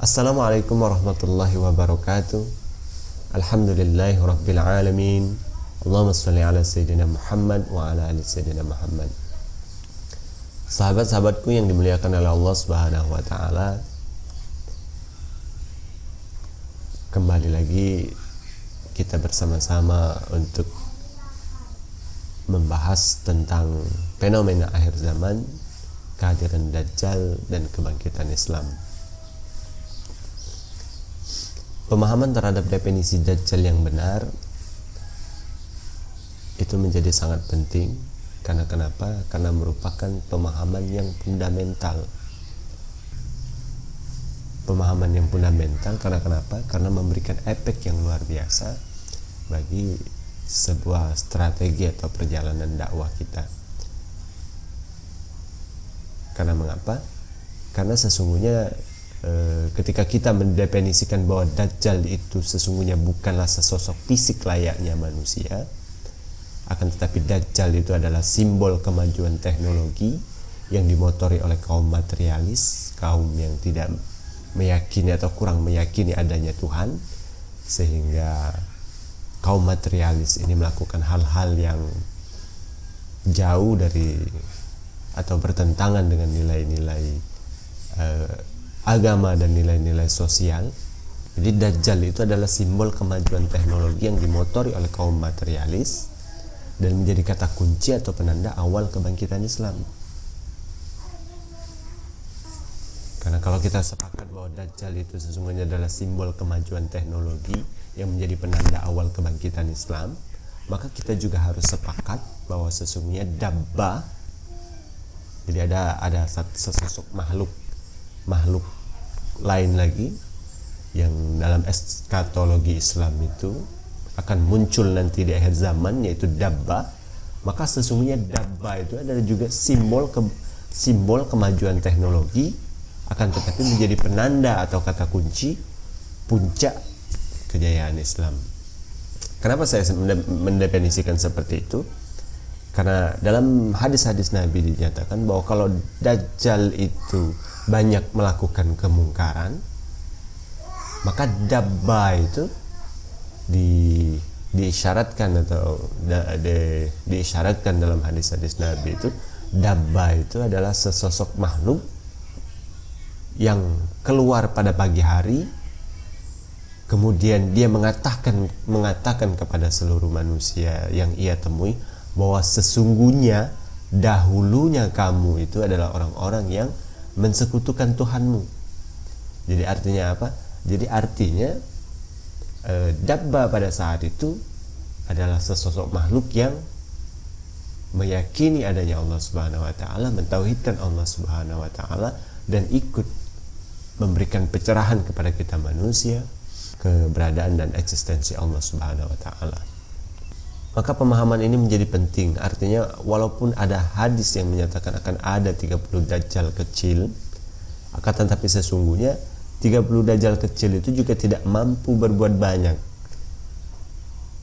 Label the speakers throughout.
Speaker 1: Assalamualaikum warahmatullahi wabarakatuh. Alhamdulillahi rabbil alamin. Allahumma sholli ala sayyidina Muhammad wa ala ali sayyidina Muhammad. Sahabat-sahabatku yang dimuliakan oleh Allah Subhanahu wa taala, kembali lagi kita bersama-sama untuk membahas tentang fenomena akhir zaman, kehadiran Dajjal dan kebangkitan Islam. Pemahaman terhadap definisi Dajjal yang benar itu menjadi sangat penting. Karena kenapa? Karena merupakan pemahaman yang fundamental. Pemahaman yang fundamental karena kenapa? Karena memberikan efek yang luar biasa bagi sebuah strategi atau perjalanan dakwah kita. Karena mengapa? Karena sesungguhnya ketika kita mendefinisikan bahwa Dajjal itu sesungguhnya bukanlah sesosok fisik layaknya manusia, akan tetapi Dajjal itu adalah simbol kemajuan teknologi yang dimotori oleh kaum materialis, kaum yang tidak meyakini atau kurang meyakini adanya Tuhan, sehingga kaum materialis ini melakukan hal-hal yang jauh dari atau bertentangan dengan nilai-nilai agama dan nilai-nilai sosial. Jadi Dajjal itu adalah simbol kemajuan teknologi yang dimotori oleh kaum materialis dan menjadi kata kunci atau penanda awal kebangkitan Islam. Karena kalau kita sepakat bahwa Dajjal itu sesungguhnya adalah simbol kemajuan teknologi yang menjadi penanda awal kebangkitan Islam, maka kita juga harus sepakat bahwa sesungguhnya Dabbah, jadi ada sesosok makhluk lain lagi yang dalam eskatologi Islam itu akan muncul nanti di akhir zaman, yaitu Dabbah. Maka sesungguhnya Dabbah itu adalah juga simbol kemajuan teknologi, akan tetapi menjadi penanda atau kata kunci puncak kejayaan Islam. Kenapa saya mendefinisikan seperti itu? Karena dalam hadis-hadis Nabi dinyatakan bahwa kalau Dajjal itu banyak melakukan kemungkaran, maka Dabbah itu diisyaratkan atau diisyaratkan dalam hadis-hadis Nabi itu, Dabbah itu adalah sesosok makhluk yang keluar pada pagi hari, kemudian dia mengatakan kepada seluruh manusia yang ia temui bahwa sesungguhnya dahulunya kamu itu adalah orang-orang yang mensekutukan Tuhanmu. Jadi artinya apa? Jadi artinya Dabbah pada saat itu adalah sesosok makhluk yang meyakini adanya Allah Subhanahu wa taala, mentauhidkan Allah Subhanahu wa taala, dan ikut memberikan pencerahan kepada kita manusia keberadaan dan eksistensi Allah Subhanahu wa taala. Maka pemahaman ini menjadi penting. Artinya walaupun ada hadis yang menyatakan akan ada 30 Dajjal kecil, akan tetapi sesungguhnya 30 Dajjal kecil itu juga tidak mampu berbuat banyak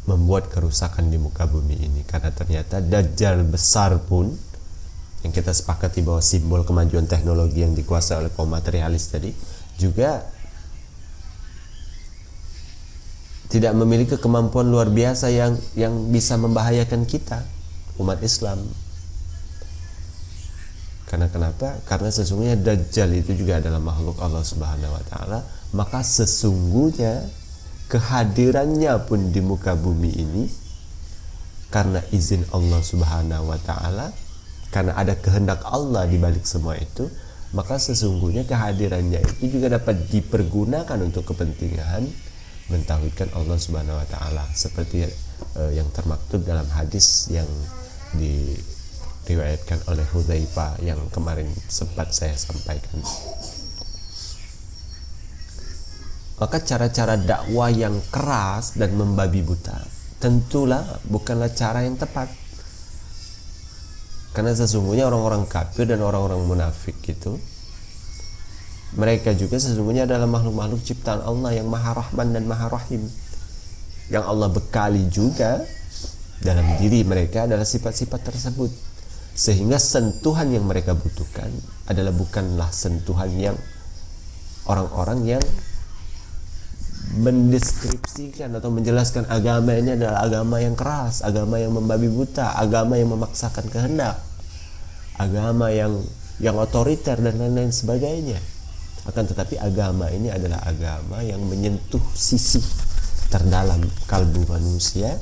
Speaker 1: membuat kerusakan di muka bumi ini. Karena ternyata Dajjal besar pun, yang kita sepakati bahwa simbol kemajuan teknologi yang dikuasai oleh kaum materialis tadi, juga tidak memiliki kemampuan luar biasa yang bisa membahayakan kita, umat Islam. Karena kenapa? Karena sesungguhnya Dajjal itu juga adalah makhluk Allah Subhanahu wa taala, maka sesungguhnya kehadirannya pun di muka bumi ini karena izin Allah Subhanahu wa taala, karena ada kehendak Allah di balik semua itu, maka sesungguhnya kehadirannya itu juga dapat dipergunakan untuk kepentingan mentauhidkan Allah Subhanahu wa taala, seperti yang termaktub dalam hadis yang diriwayatkan oleh Hudzaifah yang kemarin sempat saya sampaikan. Maka cara-cara dakwah yang keras dan membabi buta tentulah bukanlah cara yang tepat. Karena sesungguhnya orang-orang kafir dan orang-orang munafik itu, mereka juga sesungguhnya adalah makhluk-makhluk ciptaan Allah yang Maha Rahman dan Maha Rahim, yang Allah bekali juga dalam diri mereka adalah sifat-sifat tersebut. Sehingga sentuhan yang mereka butuhkan adalah bukanlah sentuhan yang orang-orang yang mendeskripsikan atau menjelaskan agama ini adalah agama yang keras, agama yang membabi buta, agama yang memaksakan kehendak, agama yang otoriter dan lain-lain sebagainya. Akan tetapi agama ini adalah agama yang menyentuh sisi terdalam kalbu manusia,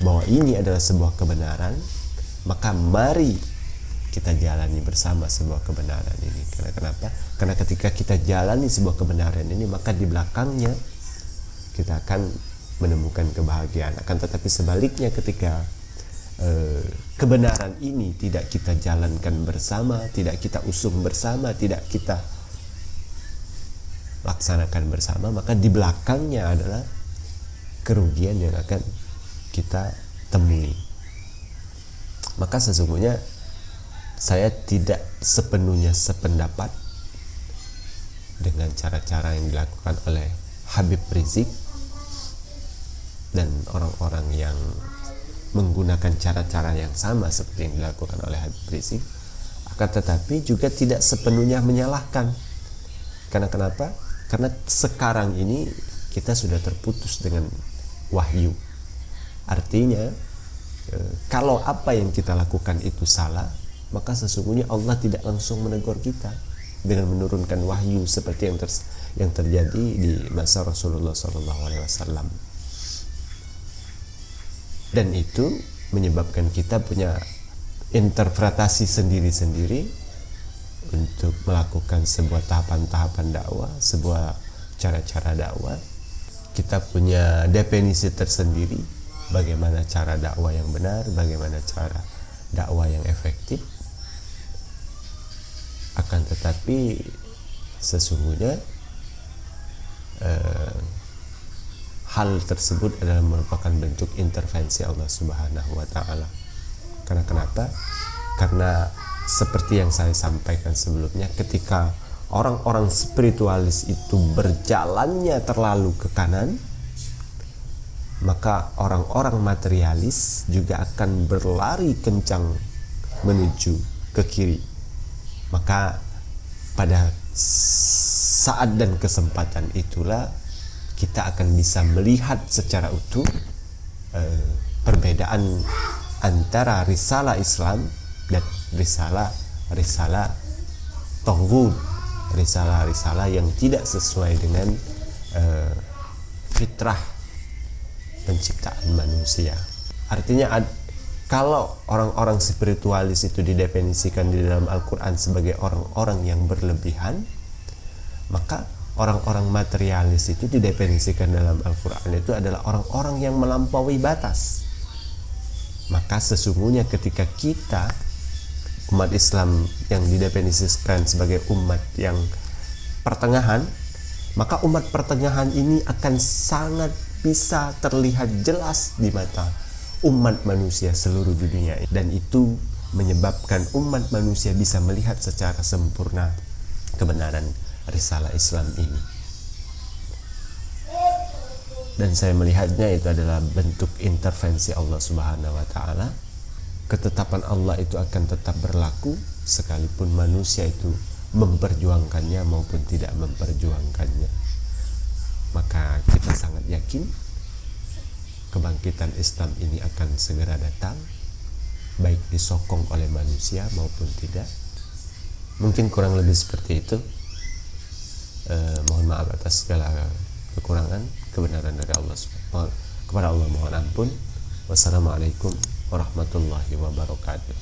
Speaker 1: bahwa ini adalah sebuah kebenaran, maka mari kita jalani bersama sebuah kebenaran ini. Karena kenapa? Karena ketika kita jalani sebuah kebenaran ini, maka di belakangnya kita akan menemukan kebahagiaan. Akan tetapi sebaliknya, ketika kebenaran ini tidak kita jalankan bersama, tidak kita usung bersama, tidak kita laksanakan bersama, maka di belakangnya adalah kerugian yang akan kita temui. Maka sesungguhnya saya tidak sepenuhnya sependapat dengan cara-cara yang dilakukan oleh Habib Rizik dan orang-orang yang menggunakan cara-cara yang sama seperti yang dilakukan oleh Habib Rizik. Akan tetapi juga tidak sepenuhnya menyalahkan. Karena kenapa? Karena sekarang ini kita sudah terputus dengan wahyu. Artinya kalau apa yang kita lakukan itu salah, maka sesungguhnya Allah tidak langsung menegur kita dengan menurunkan wahyu seperti yang terjadi di masa Rasulullah SAW. Dan itu menyebabkan kita punya interpretasi sendiri-sendiri untuk melakukan sebuah tahapan-tahapan dakwah, sebuah cara-cara dakwah. Kita punya definisi tersendiri bagaimana cara dakwah yang benar, bagaimana cara dakwah yang efektif. Akan tetapi sesungguhnya hal tersebut adalah merupakan bentuk intervensi Allah Subhanahu wa Ta'ala. Karena kenapa? Karena seperti yang saya sampaikan sebelumnya, ketika orang-orang spiritualis itu berjalannya terlalu ke kanan, maka orang-orang materialis juga akan berlari kencang menuju ke kiri. Maka pada saat dan kesempatan itulah kita akan bisa melihat secara utuh perbedaan antara risalah Islam dan risalah Taghut, risalah yang tidak sesuai dengan fitrah penciptaan manusia. Artinya kalau orang-orang spiritualis itu didefinisikan di dalam Al-Quran sebagai orang-orang yang berlebihan, maka orang-orang materialis itu didefinisikan dalam Al-Quran itu adalah orang-orang yang melampaui batas. Maka sesungguhnya ketika kita umat Islam yang didefinisikan sebagai umat yang pertengahan, maka umat pertengahan ini akan sangat bisa terlihat jelas di mata umat manusia seluruh dunia, dan itu menyebabkan umat manusia bisa melihat secara sempurna kebenaran risalah Islam ini. Dan saya melihatnya itu adalah bentuk intervensi Allah Subhanahu wa Ta'ala. Ketetapan Allah itu akan tetap berlaku sekalipun manusia itu memperjuangkannya maupun tidak memperjuangkannya. Maka kita sangat yakin kebangkitan Islam ini akan segera datang, baik disokong oleh manusia maupun tidak. Mungkin kurang lebih seperti itu. Mohon maaf atas segala kekurangan. Kebenaran dari Allah. Kepada Allah mohon ampun. Wassalamualaikum warahmatullahi wabarakatuh.